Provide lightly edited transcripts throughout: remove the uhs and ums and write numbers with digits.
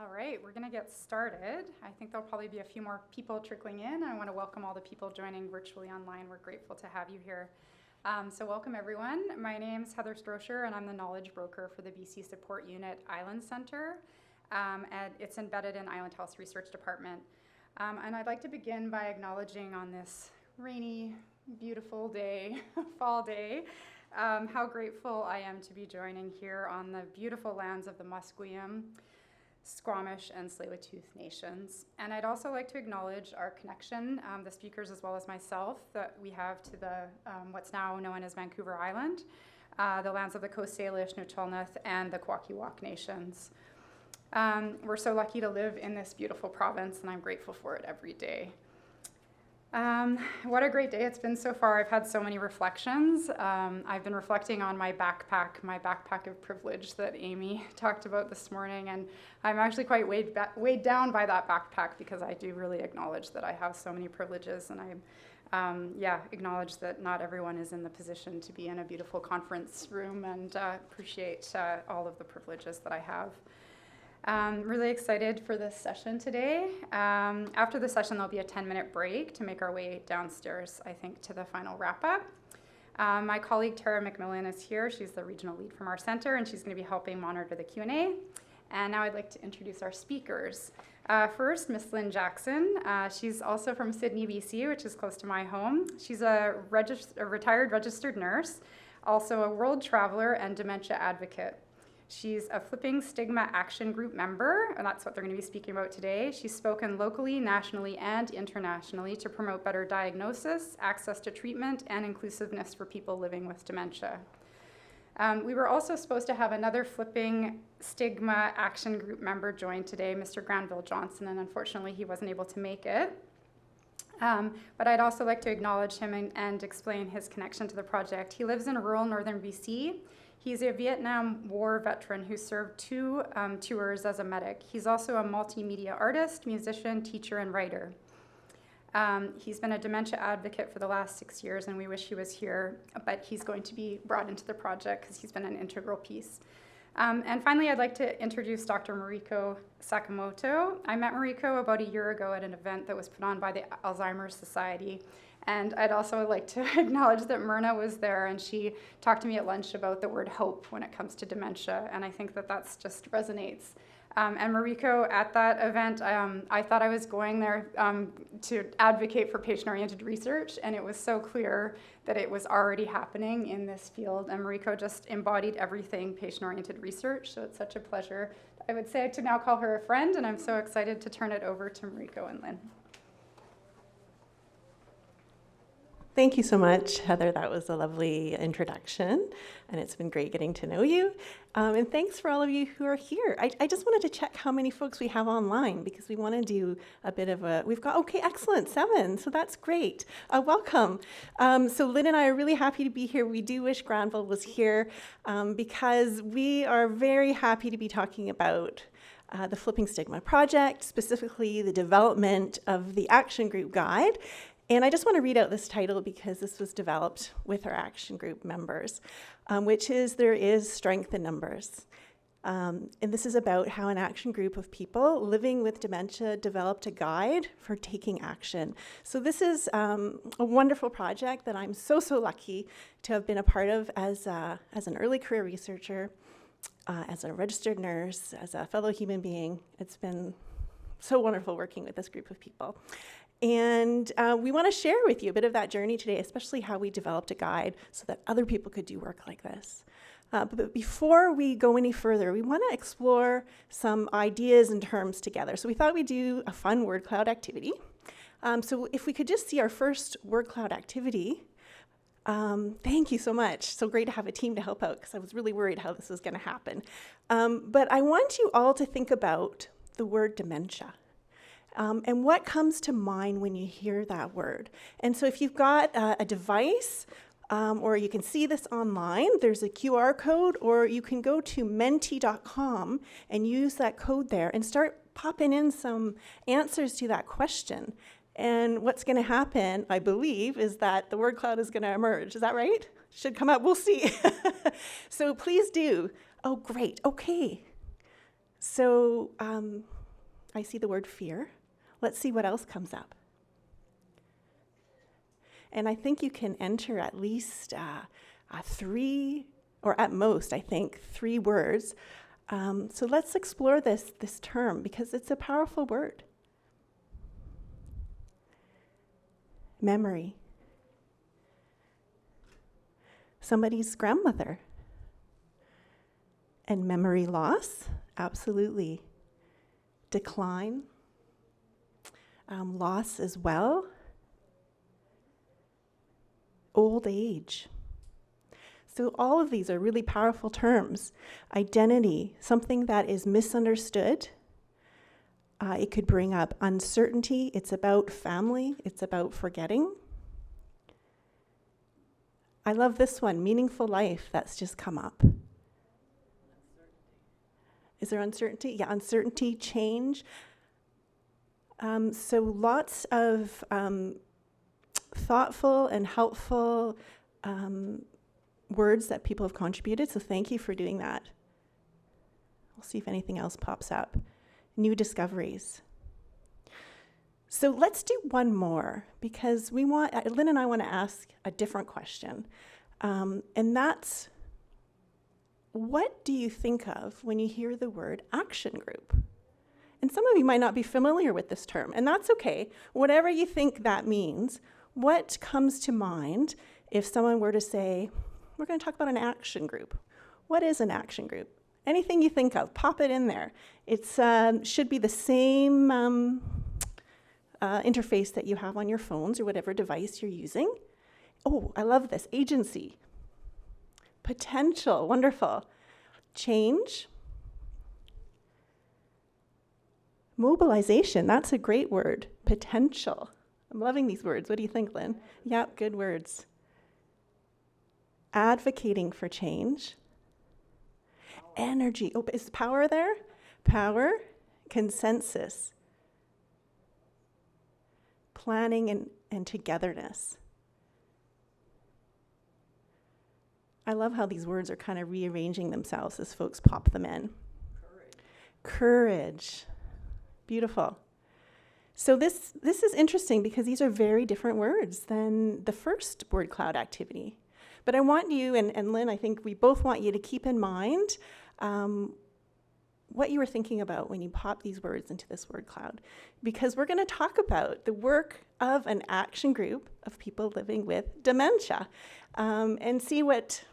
All right, we're going to get started. I think there'll probably be a few more people trickling in. I want to welcome all the people joining virtually online. We're grateful to have you here. So welcome everyone. My name's Heather Strocher and I'm the knowledge broker for the BC Support Unit Island Centre. And it's embedded in Island Health Research Department. And I'd like to begin by acknowledging on this rainy, beautiful day, fall day, how grateful I am to be joining here on the beautiful lands of the Musqueam, Squamish, and Tsleil-Waututh nations. And I'd also like to acknowledge our connection, the speakers as well as myself, that we have to the what's now known as Vancouver Island, the lands of the Coast Salish, Nuu-chulnith, and the Kwakiwak nations. We're so lucky to live in this beautiful province, and I'm grateful for it every day. What a great day it's been so far. I've had so many reflections. I've been reflecting on my backpack of privilege that Amy talked about this morning, and I'm actually quite weighed down by that backpack because I do really acknowledge that I have so many privileges, and I acknowledge that not everyone is in the position to be in a beautiful conference room, and appreciate all of the privileges that I have. Really excited for this session today. After the session, there'll be a 10-minute break to make our way downstairs, I think, to the final wrap-up. My colleague Tara McMillan is here. She's the regional lead from our center, and she's going to be helping monitor the Q&A. And now I'd like to introduce our speakers. First, Miss Lynn Jackson. She's also from Sydney, BC, which is close to my home. She's a retired registered nurse, also a world traveler and dementia advocate. She's a Flipping Stigma Action Group member, and that's what they're going to be speaking about today. She's spoken locally, nationally, and internationally to promote better diagnosis, access to treatment, and inclusiveness for people living with dementia. We were also supposed to have another Flipping Stigma Action Group member join today, Mr. Granville Johnson, and unfortunately he wasn't able to make it. But I'd also like to acknowledge him and explain his connection to the project. He lives in rural northern BC. He's a Vietnam War veteran who served two tours as a medic. He's also a multimedia artist, musician, teacher, and writer. He's been a dementia advocate for the last 6 years, and we wish he was here, but he's going to be brought into the project because he's been an integral piece. And finally, I'd like to introduce Dr. Mariko Sakamoto. I met Mariko about a year ago at an event that was put on by the Alzheimer's Society. And I'd also like to acknowledge that Myrna was there, and she talked to me at lunch about the word hope when it comes to dementia, and I think that that's just resonates. And Mariko, at that event, I thought I was going there to advocate for patient-oriented research, and it was so clear that it was already happening in this field, and Mariko just embodied everything patient-oriented research, so it's such a pleasure, I would say, to now call her a friend, and I'm so excited to turn it over to Mariko and Lynn. Thank you so much, Heather. That was a lovely introduction, and it's been great getting to know you. And thanks for all of you who are here. I just wanted to check how many folks we have online because we want to do a bit of a, we've got, okay, excellent, 7, so that's great. Welcome. So Lynn and I are really happy to be here. We do wish Granville was here because we are very happy to be talking about the Flipping Stigma project, specifically the development of the Action Group Guide. And I just want to read out this title because this was developed with our action group members, which is There is Strength in Numbers. And this is about how an action group of people living with dementia developed a guide for taking action. So this is a wonderful project that I'm so lucky to have been a part of as an early career researcher, as a registered nurse, as a fellow human being. It's been so wonderful working with this group of people. And we want to share with you a bit of that journey today, especially how we developed a guide so that other people could do work like this. But before we go any further, we want to explore some ideas and terms together. So we thought we'd do a fun word cloud activity. So if we could just see our first word cloud activity. Thank you so much. So great to have a team to help out because I was really worried how this was going to happen. But I want you all to think about the word dementia. And what comes to mind when you hear that word? And so if you've got a device, or you can see this online, there's a QR code, or you can go to menti.com and use that code there and start popping in some answers to that question. And what's going to happen, I believe, is that the word cloud is going to emerge. Is that right? Should come up. We'll see. So please do. Oh, great. Okay. So I see the word fear. Let's see what else comes up. And I think you can enter at least 3, or at most, I think, 3 words. So let's explore this term, because it's a powerful word. Memory. Somebody's grandmother. And memory loss, absolutely. Decline, loss as well. Old age. So all of these are really powerful terms. Identity, something that is misunderstood. It could bring up uncertainty. It's about family. It's about forgetting. I love this one, meaningful life. That's just come up. Is there uncertainty? Yeah, uncertainty, change. So lots of thoughtful and helpful words that people have contributed, so thank you for doing that. We'll see if anything else pops up. New discoveries. So let's do one more, because Lynn and I want to ask a different question, and that's, what do you think of when you hear the word action group? And some of you might not be familiar with this term, and that's okay. Whatever you think that means, what comes to mind if someone were to say, we're going to talk about an action group? What is an action group? Anything you think of, pop it in there. It should be the same interface that you have on your phones or whatever device you're using. Oh, I love this. Agency. Potential. Wonderful. Change. Mobilization. That's a great word. Potential. I'm loving these words. What do you think, Lynn? Yep, good words. Advocating for change. Energy. Oh, is power there? Power. Consensus. Planning and togetherness. I love how these words are kind of rearranging themselves as folks pop them in. Courage. Beautiful. So this is interesting, because these are very different words than the first word cloud activity. But I want you, and Lynn, I think we both want you to keep in mind what you were thinking about when you pop these words into this word cloud. Because we're going to talk about the work of an action group of people living with dementia, and see what,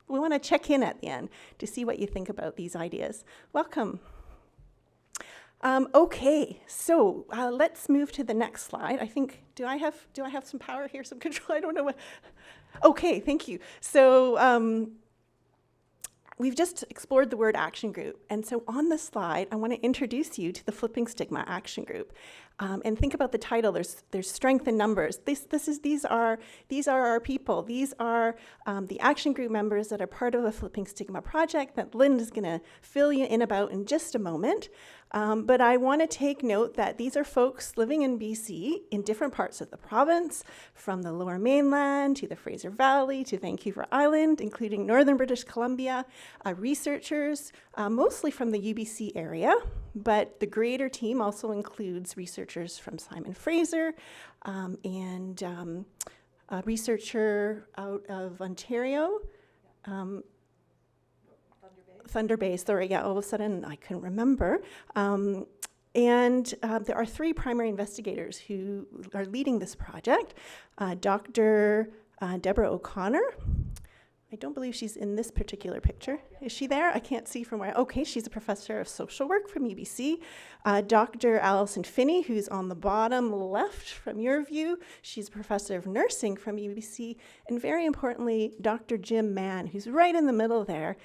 we want to check in at the end to see what you think about these ideas. Welcome. Okay, so let's move to the next slide. I think, do I have some power here, some control? I don't know what. Okay, thank you. So we've just explored the word action group, and so on the slide, I want to introduce you to the Flipping Stigma action group. And think about the title. There's strength in numbers. These are our people. These are the action group members that are part of a Flipping Stigma project that Lynn is going to fill you in about in just a moment. But I want to take note that these are folks living in BC in different parts of the province, from the Lower Mainland to the Fraser Valley to Vancouver Island, including Northern British Columbia, researchers, mostly from the UBC area, but the greater team also includes researchers from Simon Fraser and a researcher out of Ontario. Thunder Bay, sorry, yeah, all of a sudden I couldn't remember. And there are 3 primary investigators who are leading this project. Dr. Deborah O'Connor. I don't believe she's in this particular picture. Is she there? I can't see from where. Okay, she's a professor of social work from UBC. Dr. Alison Finney, who's on the bottom left from your view. She's a professor of nursing from UBC. And very importantly, Dr. Jim Mann, who's right in the middle there.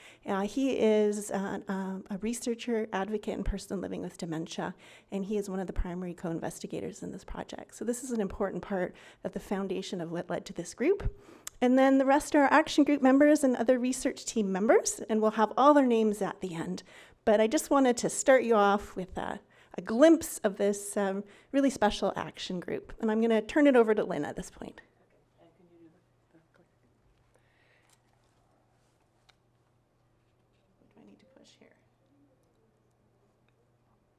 He is a researcher, advocate, and person living with dementia. And he is one of the primary co-investigators in this project. So this is an important part of the foundation of what led to this group. And then the rest are action group members and other research team members, and we'll have all their names at the end. But I just wanted to start you off with a glimpse of this really special action group. And I'm going to turn it over to Lynn at this point. What do I need to push here?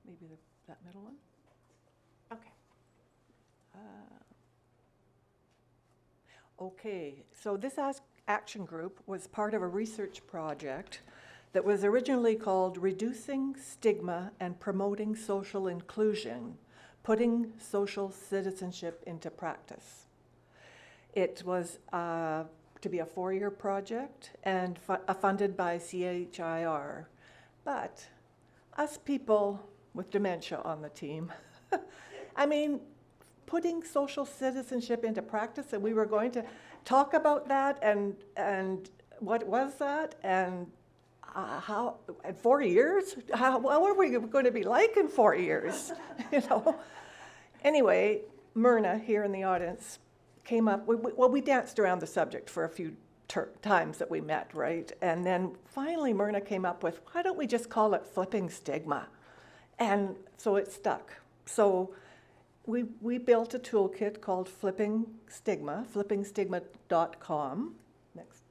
maybe that middle one? Okay. Okay, so this action group was part of a research project that was originally called Reducing Stigma and Promoting Social Inclusion, Putting Social Citizenship into Practice. It was to be a 4-year project and funded by CHIR. But us people with dementia on the team, I mean, putting social citizenship into practice, and we were going to talk about that and what was that and how, in 4 years? What are we going to be like in 4 years? You know? Anyway, Myrna here in the audience came up, we danced around the subject for a few times that we met, right? And then finally Myrna came up with, why don't we just call it Flipping Stigma? And so it stuck. So we built a toolkit called Flipping Stigma, flippingstigma.com. Next.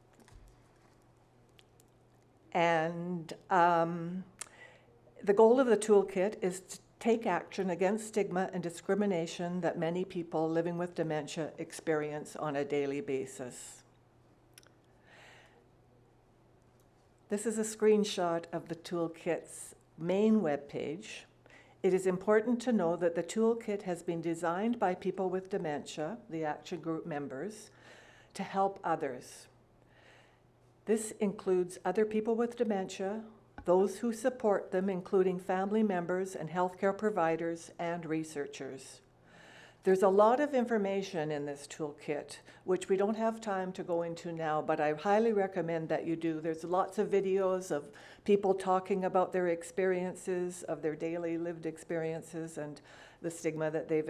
And the goal of the toolkit is to take action against stigma and discrimination that many people living with dementia experience on a daily basis. This is a screenshot of the toolkit's main webpage. It is important to know that the toolkit has been designed by people with dementia, the action group members, to help others. This includes other people with dementia, those who support them, including family members and healthcare providers and researchers. There's a lot of information in this toolkit, which we don't have time to go into now, but I highly recommend that you do. There's lots of videos of people talking about their experiences, of their daily lived experiences and the stigma that they've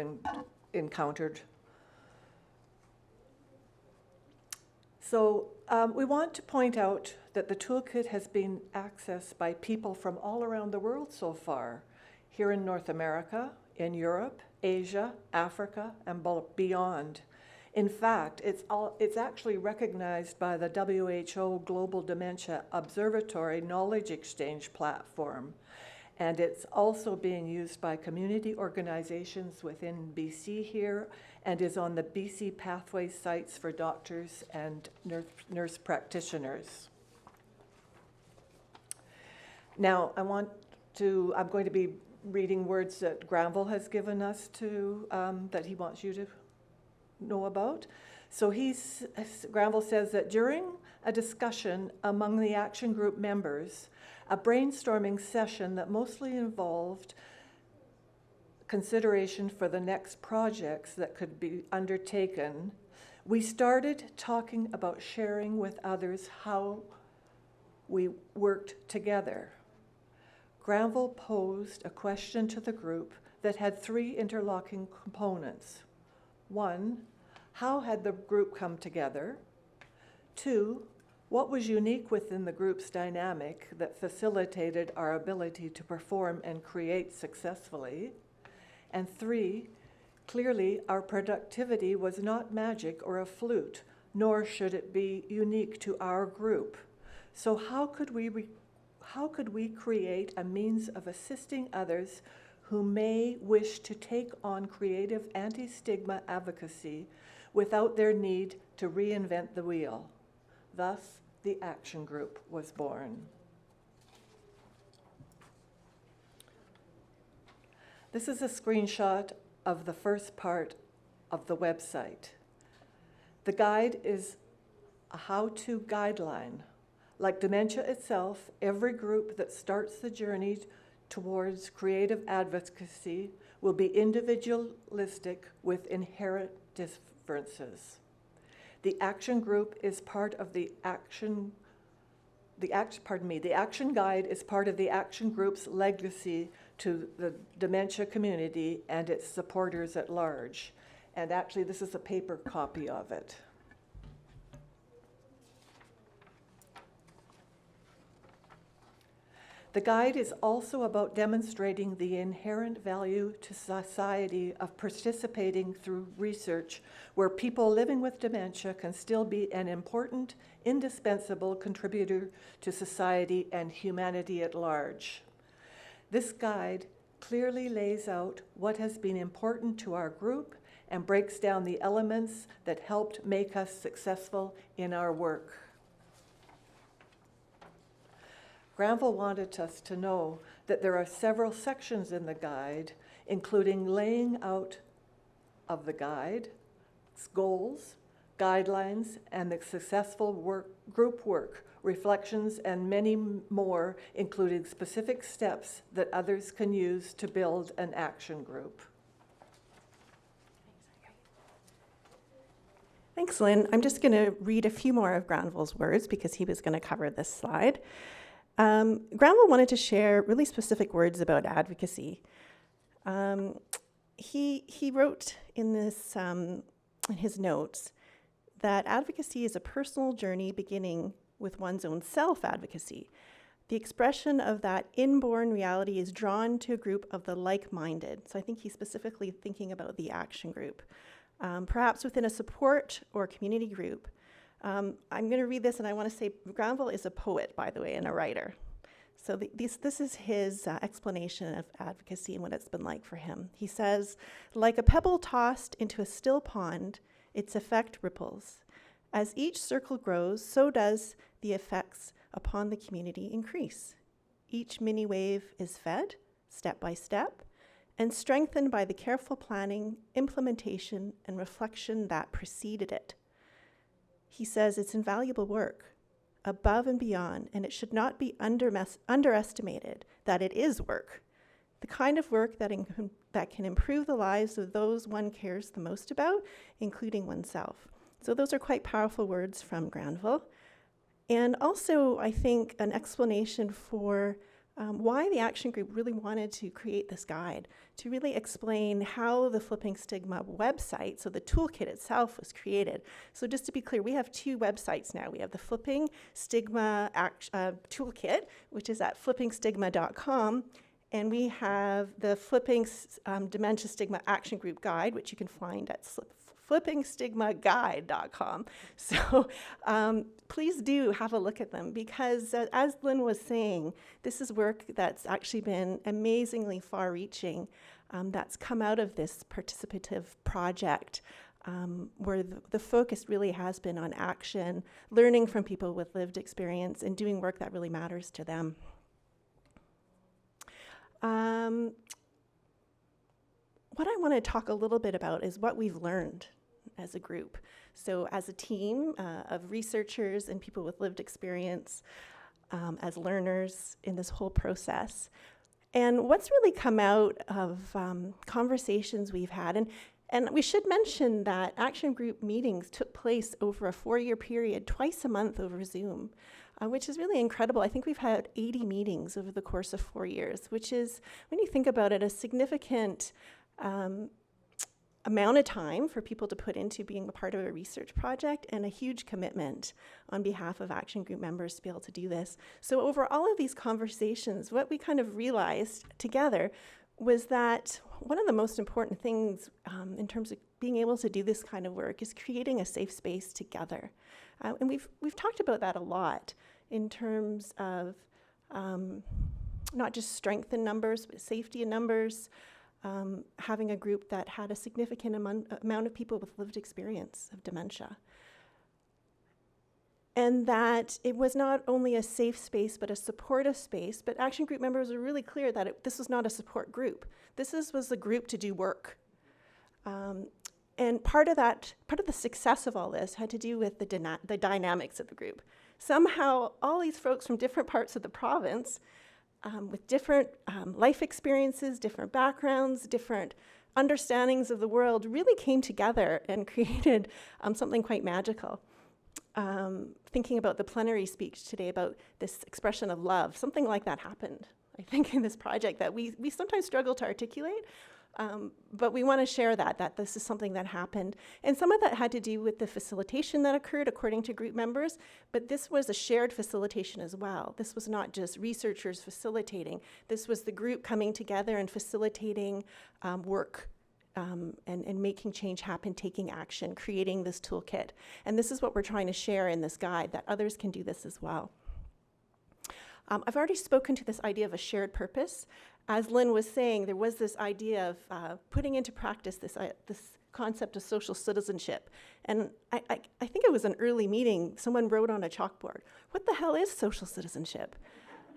encountered. So we want to point out that the toolkit has been accessed by people from all around the world so far, here in North America, in Europe, Asia, Africa, and beyond. In fact, it's actually recognized by the WHO Global Dementia Observatory Knowledge Exchange platform, and it's also being used by community organizations within BC here, and is on the BC Pathways sites for doctors and nurse practitioners. Now, I'm going to be reading words that Granville has given us to, that he wants you to know about. So Granville says that during a discussion among the action group members, a brainstorming session that mostly involved consideration for the next projects that could be undertaken, we started talking about sharing with others how we worked together. Granville posed a question to the group that had 3 interlocking components. 1, how had the group come together? 2, what was unique within the group's dynamic that facilitated our ability to perform and create successfully? And 3, clearly our productivity was not magic or a flute, nor should it be unique to our group. So how could we create a means of assisting others who may wish to take on creative anti-stigma advocacy without their need to reinvent the wheel? Thus, the action group was born. This is a screenshot of the first part of the website. The guide is a how-to guideline. Like dementia itself, every group that starts the journey towards creative advocacy will be individualistic with inherent differences. The action group is part of the action guide is part of the action group's legacy to the dementia community and its supporters at large. And actually, this is a paper copy of it. The guide is also about demonstrating the inherent value to society of participating through research where people living with dementia can still be an important, indispensable contributor to society and humanity at large. This guide clearly lays out what has been important to our group and breaks down the elements that helped make us successful in our work. Granville wanted us to know that there are several sections in the guide, including laying out of the guide, its goals, guidelines, and the successful group work, reflections, and many more, including specific steps that others can use to build an action group. Thanks, Lynn. I'm just going to read a few more of Granville's words because he was going to cover this slide. Granville wanted to share really specific words about advocacy. He wrote in this in his notes that advocacy is a personal journey beginning with one's own self-advocacy. The expression of that inborn reality is drawn to a group of the like-minded. So I think he's specifically thinking about the action group. Perhaps within a support or community group. I'm going to read this, and I want to say Granville is a poet, by the way, and a writer. So this is his explanation of advocacy and what it's been like for him. He says, like a pebble tossed into a still pond, its effect ripples. As each circle grows, so does the effects upon the community increase. Each mini wave is fed, step by step, and strengthened by the careful planning, implementation, and reflection that preceded it. He says it's invaluable work, above and beyond, and it should not be underestimated that it is work, the kind of work that can improve the lives of those one cares the most about, including oneself. So those are quite powerful words from Granville. And also, I think, an explanation for why the action group really wanted to create this guide, to really explain how the Flipping Stigma website, so the toolkit itself, was created. So just to be clear, we have two websites now. We have the Flipping Stigma toolkit, which is at flippingstigma.com, and we have the Flipping Dementia Stigma Action Group Guide, which you can find at flippingstigmaguide.com. So please do have a look at them because, as Lynn was saying, this is work that's actually been amazingly far-reaching that's come out of this participative project where the focus really has been on action, learning from people with lived experience, and doing work that really matters to them. What I want to talk a little bit about is what we've learned as a group. So as a team of researchers and people with lived experience, as learners in this whole process. And what's really come out of conversations we've had, and we should mention that action group meetings took place over a 4-year period, twice a month over Zoom, which is really incredible. I think we've had 80 meetings over the course of 4 years, which is, when you think about it, a significant amount of time for people to put into being a part of a research project and a huge commitment on behalf of action group members to be able to do this. So over all of these conversations, what we kind of realized together was that one of the most important things in terms of being able to do this kind of work is creating a safe space together. And we've talked about that a lot in terms of not just strength in numbers, but safety in numbers, having a group that had a significant amount of people with lived experience of dementia. And that it was not only a safe space, but a supportive space, but action group members were really clear that this was not a support group. This was a group to do work. And part of the success of all this had to do with the dynamics of the group. Somehow, all these folks from different parts of the province with different life experiences, different backgrounds, different understandings of the world really came together and created something quite magical. Thinking about the plenary speech today about this expression of love, something like that happened, I think, in this project that we sometimes struggle to articulate, but we want to share that this is something that happened. And some of that had to do with the facilitation that occurred according to group members, but this was a shared facilitation as well. This was not just researchers facilitating. This was the group coming together and facilitating work and making change happen, taking action, creating this toolkit. And this is what we're trying to share in this guide, that others can do this as well. I've already spoken to this idea of a shared purpose. as Lynn was saying, there was this idea of putting into practice this concept of social citizenship. And I think it was an early meeting, someone wrote on a chalkboard, what the hell is social citizenship?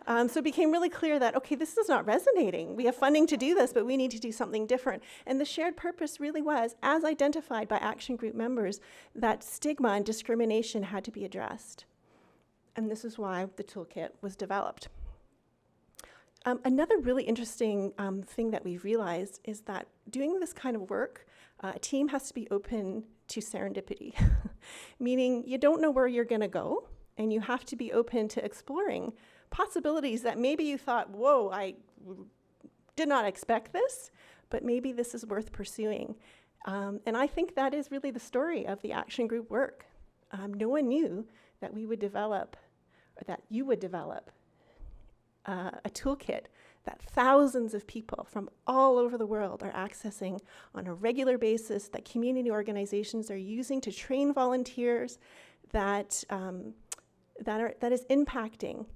So it became really clear that, okay, this is not resonating. We have funding to do this, but we need to do something different. And the shared purpose really was, as identified by action group members, that stigma and discrimination had to be addressed. And this is why the toolkit was developed. Another really interesting thing that we've realized is that doing this kind of work, a team has to be open to serendipity, meaning you don't know where you're going to go, and you have to be open to exploring possibilities that maybe you thought, whoa, I did not expect this, but maybe this is worth pursuing. And I think that is really the story of the action group work. No one knew that we would develop, or that you would develop, a toolkit that thousands of people from all over the world are accessing on a regular basis, that community organizations are using to train volunteers, that is impacting.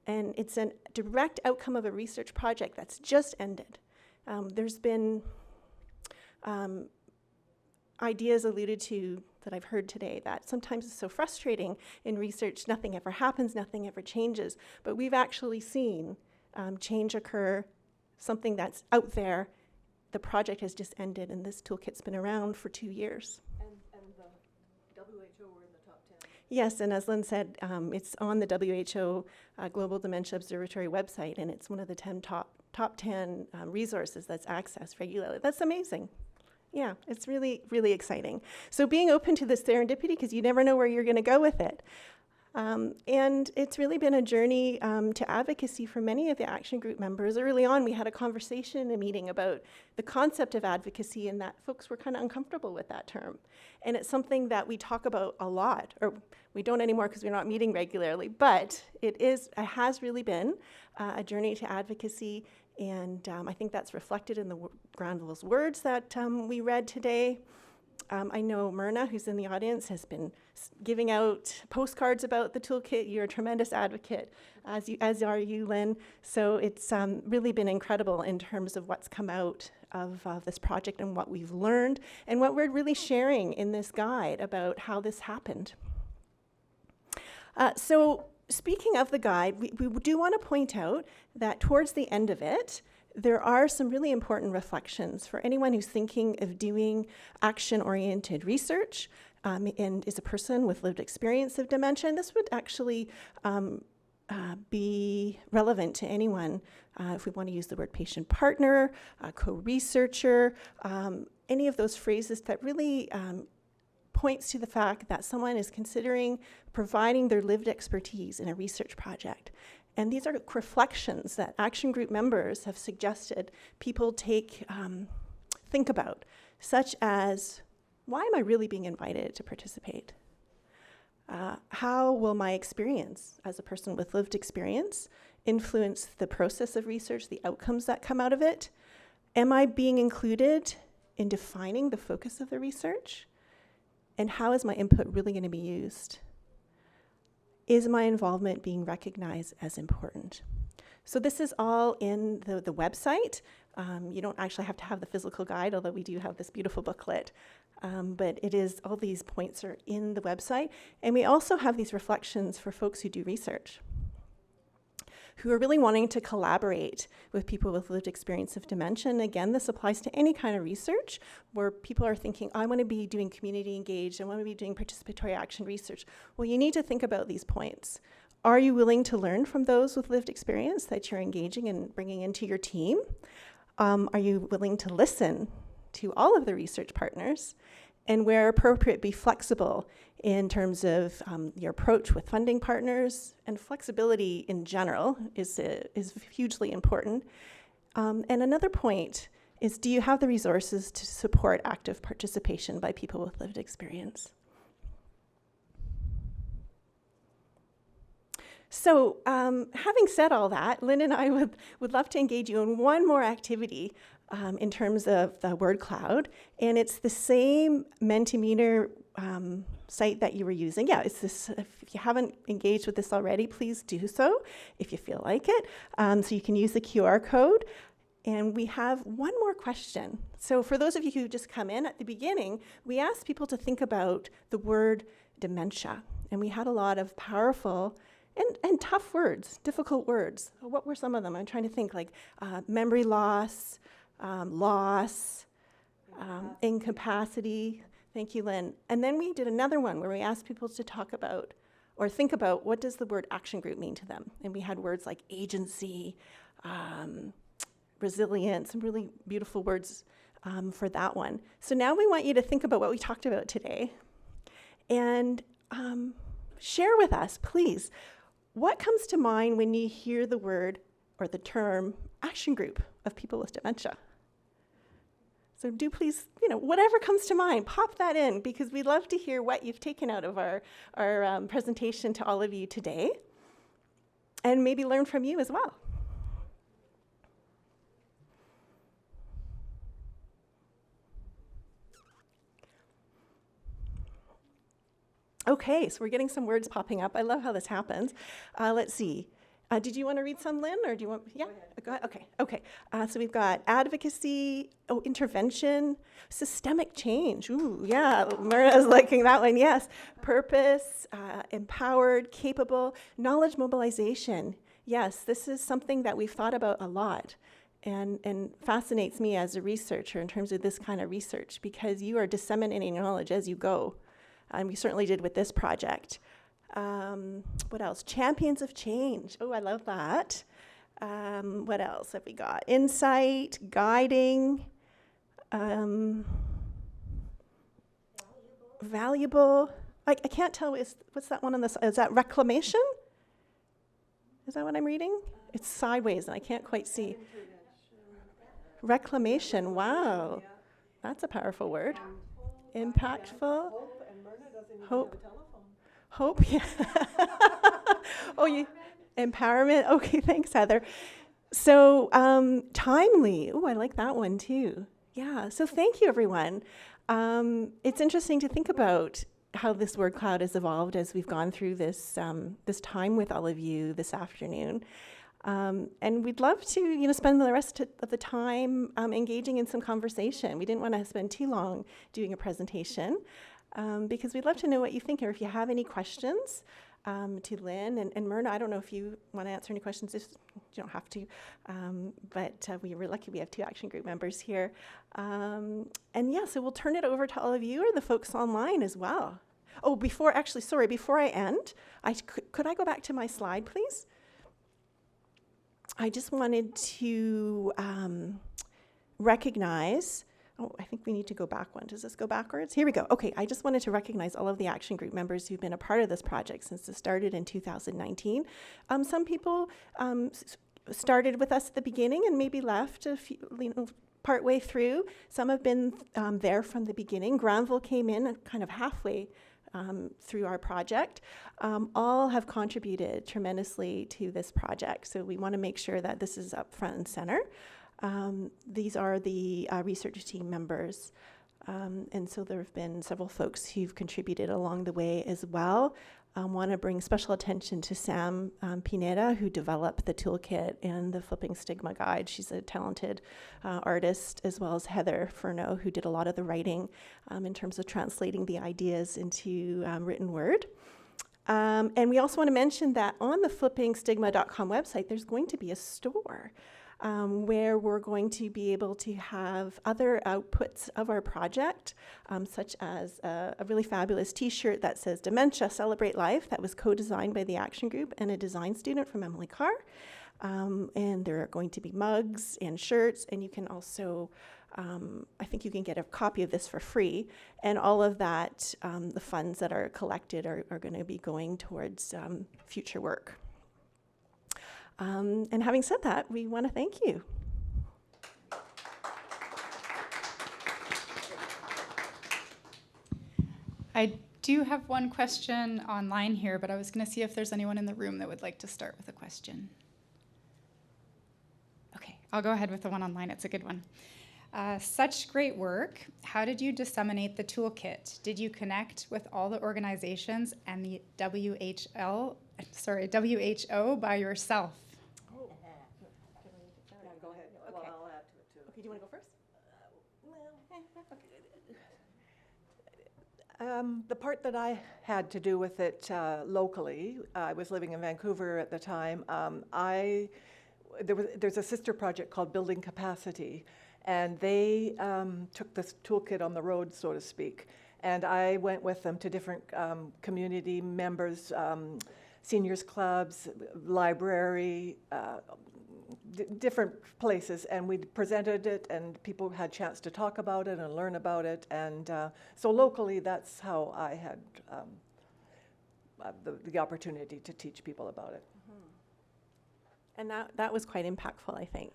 And it's a direct outcome of a research project that's just ended. There's been ideas alluded to that I've heard today that sometimes it's so frustrating in research, nothing ever happens, nothing ever changes. But we've actually seen change occur, something that's out there. The project has just ended, and this toolkit's been around for 2 years. And the WHO were in the top 10. Yes, and as Lynn said, it's on the WHO Global Dementia Observatory website, and it's one of the top 10 resources that's accessed regularly. That's amazing. Yeah, it's really, really exciting. So being open to this serendipity, because you never know where you're going to go with it. And it's really been a journey to advocacy for many of the action group members. Early on, we had a conversation in a meeting about the concept of advocacy, and that folks were kind of uncomfortable with that term. And it's something that we talk about a lot, or we don't anymore because we're not meeting regularly, but it has really been a journey to advocacy. And I think that's reflected in the Granville's words that we read today. I know Myrna, who's in the audience, has been giving out postcards about the toolkit. You're a tremendous advocate, as are you, Lynn. So it's really been incredible in terms of what's come out of this project and what we've learned and what we're really sharing in this guide about how this happened. So speaking of the guide, we do want to point out that towards the end of it, there are some really important reflections for anyone who's thinking of doing action-oriented research and is a person with lived experience of dementia. And this would actually be relevant to anyone if we want to use the word patient partner, co-researcher, any of those phrases that really points to the fact that someone is considering providing their lived expertise in a research project. And these are reflections that action group members have suggested people think about, such as, why am I really being invited to participate? How will my experience as a person with lived experience influence the process of research, the outcomes that come out of it? Am I being included in defining the focus of the research? And how is my input really going to be used? Is my involvement being recognized as important? So this is all in the website. You don't actually have to have the physical guide, although we do have this beautiful booklet. But all these points are in the website. And we also have these reflections for folks who do research, who are really wanting to collaborate with people with lived experience of dementia. And again, this applies to any kind of research where people are thinking, I want to be doing community engaged, I want to be doing participatory action research. Well, you need to think about these points. Are you willing to learn from those with lived experience that you're engaging and bringing into your team? Are you willing to listen to all of the research partners? And where appropriate, be flexible in terms of your approach with funding partners. And flexibility in general is hugely important. And another point is, do you have the resources to support active participation by people with lived experience? So having said all that, Lynn and I would love to engage you in one more activity in terms of the word cloud, and it's the same Mentimeter site that you were using. Yeah, it's this. If you haven't engaged with this already, please do so if you feel like it. So you can use the QR code. And we have one more question. So for those of you who just come in at the beginning, we asked people to think about the word dementia. And we had a lot of powerful and tough words, difficult words. What were some of them? I'm trying to think, like memory loss, loss, incapacity. Thank you, Lynn. And then we did another one where we asked people to talk about or think about what does the word action group mean to them. And we had words like agency, resilience, some really beautiful words for that one. So now we want you to think about what we talked about today and share with us, please, what comes to mind when you hear the word or the term action group of people with dementia? So do please, whatever comes to mind, pop that in, because we'd love to hear what you've taken out of our presentation to all of you today, and maybe learn from you as well. Okay, so we're getting some words popping up. I love how this happens. Let's see. Did you want to read some, Lynn, or do you want? Yeah. Go ahead. Okay. So we've got advocacy, intervention, systemic change. Ooh, yeah. Myrna's liking that one. Yes. Purpose, empowered, capable, knowledge mobilization. Yes, this is something that we've thought about a lot, and fascinates me as a researcher in terms of this kind of research, because you are disseminating knowledge as you go. And we certainly did with this project. What else? Champions of change. Oh, I love that. What else have we got? Insight, guiding, valuable. I can't tell, what's that one on this? Is that reclamation? Is that what I'm reading? It's sideways and I can't quite see. Reclamation, wow. That's a powerful word. Impactful. Hope. Hope, yeah. Empowerment. Okay, thanks, Heather. So, timely. Oh, I like that one too. Yeah, so thank you, everyone. It's interesting to think about how this word cloud has evolved as we've gone through this time with all of you this afternoon. And we'd love to, spend the rest of the time engaging in some conversation. We didn't want to spend too long doing a presentation, because we'd love to know what you think, or if you have any questions to Lynn and Myrna. I don't know if you want to answer any questions. You don't have to, but we were lucky we have 2 action group members here. And yeah, so we'll turn it over to all of you or the folks online as well. Oh, before I end, could I go back to my slide, please? I just wanted to recognize, I think we need to go back one. Does this go backwards? Here we go. Okay, I just wanted to recognize all of the action group members who've been a part of this project since it started in 2019. Some people started with us at the beginning and maybe left partway through. Some have been there from the beginning. Granville came in kind of halfway through our project. All have contributed tremendously to this project, so we want to make sure that this is up front and center. These are the research team members, and so there have been several folks who've contributed along the way as well. I want to bring special attention to Sam Pineda, who developed the toolkit and the Flipping Stigma guide. She's a talented artist, as well as Heather Furno, who did a lot of the writing in terms of translating the ideas into written word. And we also want to mention that on the flippingstigma.com website, there's going to be a store where we're going to be able to have other outputs of our project, such as a really fabulous t-shirt that says Dementia, Celebrate Life, that was co-designed by the Action Group and a design student from Emily Carr. And there are going to be mugs and shirts, and you can also, I think you can get a copy of this for free, and all of that, the funds that are collected are going to be going towards future work. And having said that, we want to thank you. I do have one question online here, but I was going to see if there's anyone in the room that would like to start with a question. Okay, I'll go ahead with the one online. It's a good one. Such great work. How did you disseminate the toolkit? Did you connect with all the organizations and the WHO by yourself? Go ahead. Well, I'll add. Okay, do you want to go first? The part that I had to do with it locally, I was living in Vancouver at the time. There's a sister project called Building Capacity, and they took this toolkit on the road, so to speak. And I went with them to different community members, seniors clubs, library, different places, and we presented it, and people had a chance to talk about it and learn about it. And so locally, that's how I had the opportunity to teach people about it. And that was quite impactful, I think.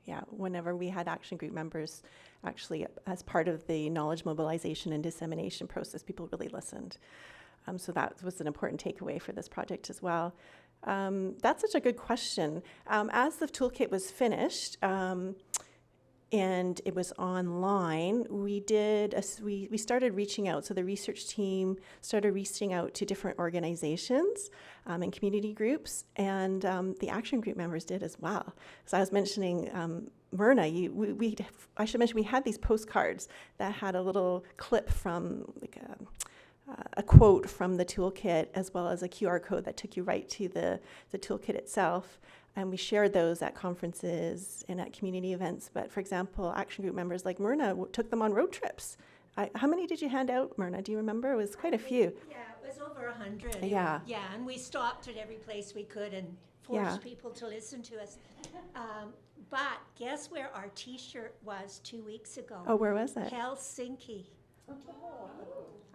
Yeah, whenever we had action group members, actually as part of the knowledge mobilization and dissemination process, people really listened. So that was an important takeaway for this project as well. That's such a good question. As the toolkit was finished and it was online, we started reaching out. So the research team started reaching out to different organizations and community groups, and the action group members did as well. So I was mentioning Myrna, I should mention we had these postcards that had a little clip from like a quote from the toolkit, as well as a QR code that took you right to the toolkit itself. And we shared those at conferences and at community events. But for example, action group members like Myrna took them on road trips. How many did you hand out, Myrna? Do you remember? It was quite a few. Yeah, it was over 100. Yeah. Yeah, and we stopped at every place we could and forced people to listen to us. But guess where our T-shirt was 2 weeks ago? Oh, where was it? Helsinki.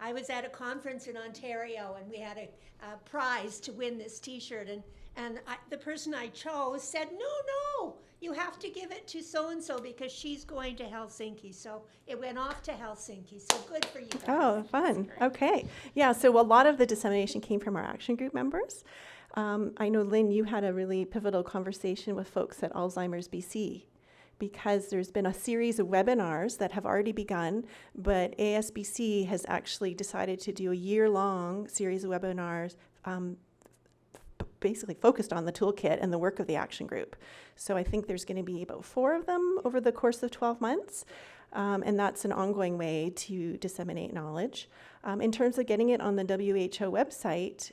I was at a conference in Ontario, and we had a prize to win this T-shirt, and the person I chose said, no, you have to give it to so-and-so because she's going to Helsinki. So it went off to Helsinki, so good for you guys. Oh, fun. Okay. Yeah, so a lot of the dissemination came from our action group members. I know, Lynn, you had a really pivotal conversation with folks at Alzheimer's BC, because there's been a series of webinars that have already begun, but ASBC has actually decided to do a year-long series of webinars basically focused on the toolkit and the work of the action group. So I think there's going to be about 4 of them over the course of 12 months, and that's an ongoing way to disseminate knowledge. In terms of getting it on the WHO website,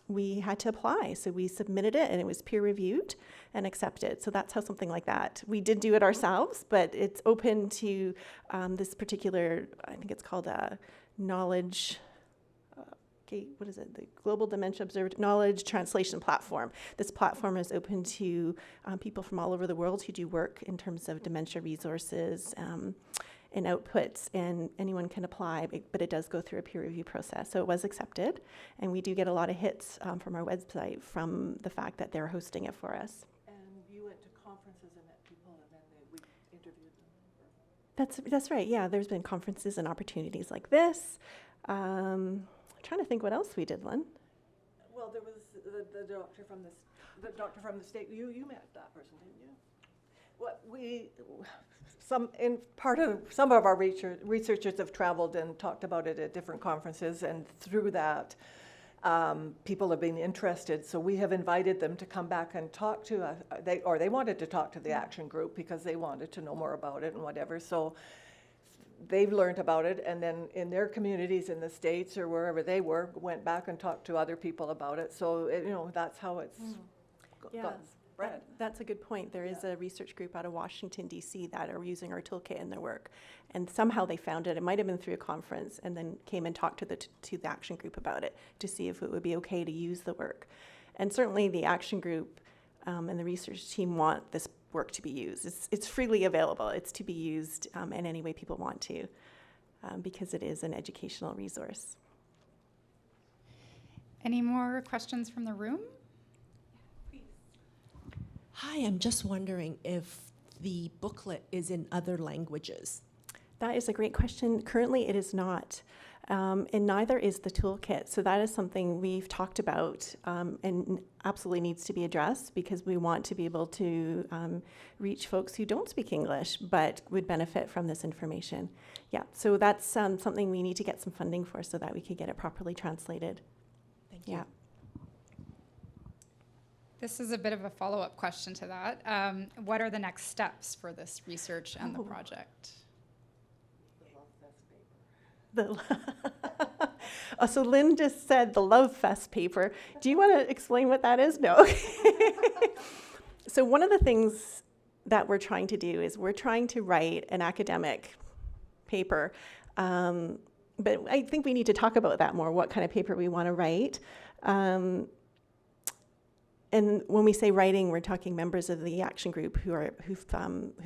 we had to apply. So we submitted it, and it was peer-reviewed and accepted. So that's how something like that. We did do it ourselves, but it's open to this particular, I think it's called a knowledge, what is it? The Global Dementia Observed Knowledge Translation Platform. This platform is open to people from all over the world who do work in terms of dementia resources and outputs, and anyone can apply, but it does go through a peer review process. So it was accepted, and we do get a lot of hits from our website from the fact that they're hosting it for us. And you went to conferences and met people, and then we interviewed them? That's right, yeah. There's been conferences and opportunities like this. I'm trying to think what else we did, Lynn. Well, there was the doctor from the state. You met that person, didn't you? Some of our researchers have traveled and talked about it at different conferences, and through that, people have been interested. So we have invited them to come back and talk to us. They wanted to talk to the action group because they wanted to know more about it and whatever. So they've learned about it, and then in their communities in the States or wherever they were, went back and talked to other people about it. So that's how it's got spread. That's a good point. There is a research group out of Washington, D.C. that are using our toolkit in their work. And somehow they found it. It might have been through a conference, and then came and talked to the action group about it to see if it would be okay to use the work. And certainly the action group and the research team want this work to be used. It's freely available. It's to be used in any way people want to, because it is an educational resource. Any more questions from the room? Hi, I'm just wondering if the booklet is in other languages. That is a great question. Currently, it is not, and neither is the toolkit. So that is something we've talked about and absolutely needs to be addressed, because we want to be able to reach folks who don't speak English but would benefit from this information. Yeah, so that's something we need to get some funding for so that we could get it properly translated. Thank you. Yeah. This is a bit of a follow-up question to that. What are the next steps for this research and the project? So Lynn just said the Love Fest paper. Do you want to explain what that is? No. So one of the things that we're trying to do is we're trying to write an academic paper. But I think we need to talk about that more, what kind of paper we want to write. And when we say writing, we're talking members of the action group who've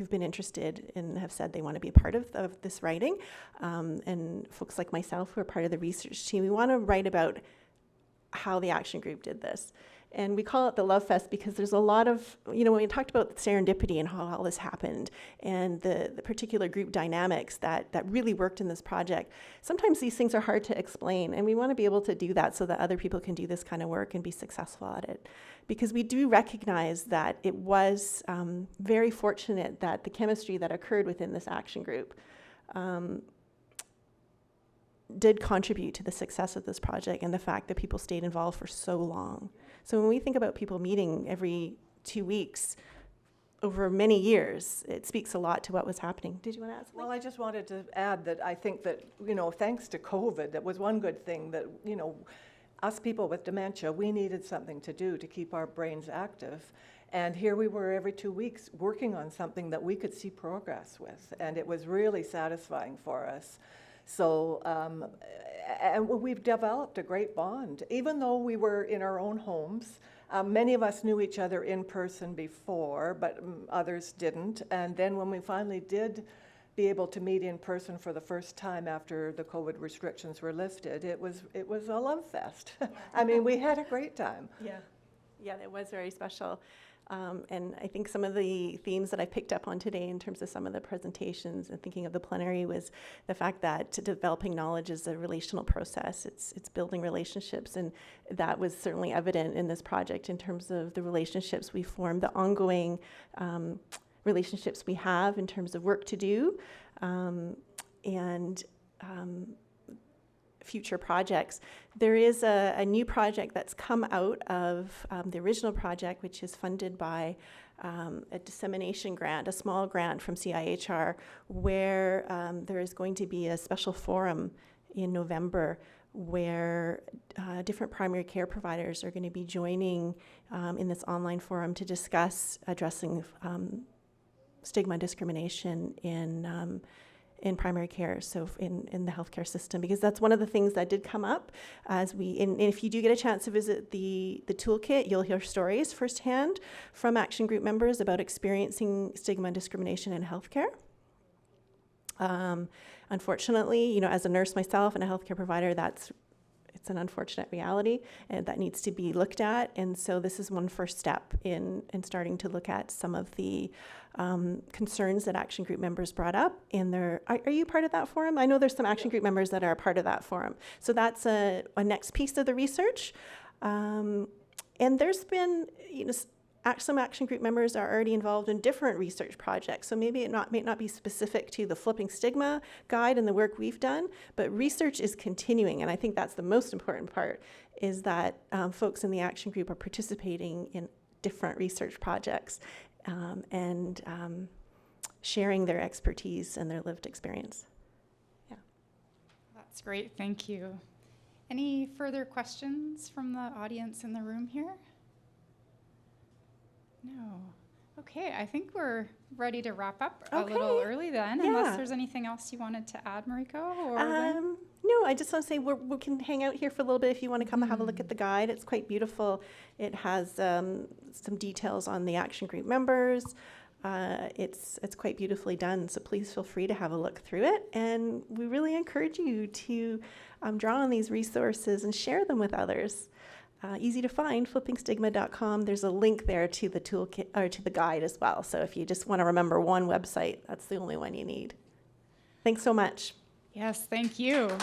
been interested and have said they want to be a part of this writing, and folks like myself who are part of the research team. We want to write about how the action group did this. And we call it the Love Fest because there's a lot of, when we talked about serendipity and how all this happened and the particular group dynamics that really worked in this project, sometimes these things are hard to explain, and we want to be able to do that so that other people can do this kind of work and be successful at it. Because we do recognize that it was very fortunate that the chemistry that occurred within this action group did contribute to the success of this project and the fact that people stayed involved for so long. So when we think about people meeting every 2 weeks over many years, it speaks a lot to what was happening. Did you want to add something? Well, I just wanted to add that I think that, thanks to COVID, that was one good thing that, us people with dementia, we needed something to do to keep our brains active. And here we were every 2 weeks working on something that we could see progress with. And it was really satisfying for us. So, and we've developed a great bond. Even though we were in our own homes, many of us knew each other in person before, but others didn't. And then when we finally did be able to meet in person for the first time after the COVID restrictions were lifted, it was a love fest. I mean, we had a great time. Yeah, it was very special. And I think some of the themes that I picked up on today in terms of some of the presentations and thinking of the plenary was the fact that developing knowledge is a relational process. It's building relationships, and that was certainly evident in this project in terms of the relationships we formed, the ongoing relationships we have in terms of work to do, and future projects. There is a new project that's come out of the original project, which is funded by a dissemination grant, a small grant from CIHR, where there is going to be a special forum in November where different primary care providers are going to be joining in this online forum to discuss addressing stigma and discrimination in primary care, so in the healthcare system, because that's one of the things that did come up as and if you do get a chance to visit the toolkit, you'll hear stories firsthand from action group members about experiencing stigma and discrimination in healthcare. Unfortunately, as a nurse myself and a healthcare provider, it's an unfortunate reality, and that needs to be looked at. And so this is one first step in starting to look at some of the concerns that action group members brought up. And are you part of that forum? I know there's some action group members that are a part of that forum. So that's a next piece of the research. And there's been, some action group members are already involved in different research projects. So maybe it may not be specific to the Flipping Stigma guide and the work we've done, but research is continuing. And I think that's the most important part, is that folks in the action group are participating in different research projects and sharing their expertise and their lived experience. Yeah. That's great, thank you. Any further questions from the audience in the room here? No. Okay, I think we're ready to wrap up a little early then, unless there's anything else you wanted to add, Mariko? Or no, I just want to say we can hang out here for a little bit if you want to come and have a look at the guide. It's quite beautiful. It has some details on the action group members. It's quite beautifully done, so please feel free to have a look through it. And we really encourage you to draw on these resources and share them with others. Easy to find, flippingstigma.com. There's a link there to the toolkit or to the guide as well. So if you just want to remember one website, that's the only one you need. Thanks so much. Yes, thank you.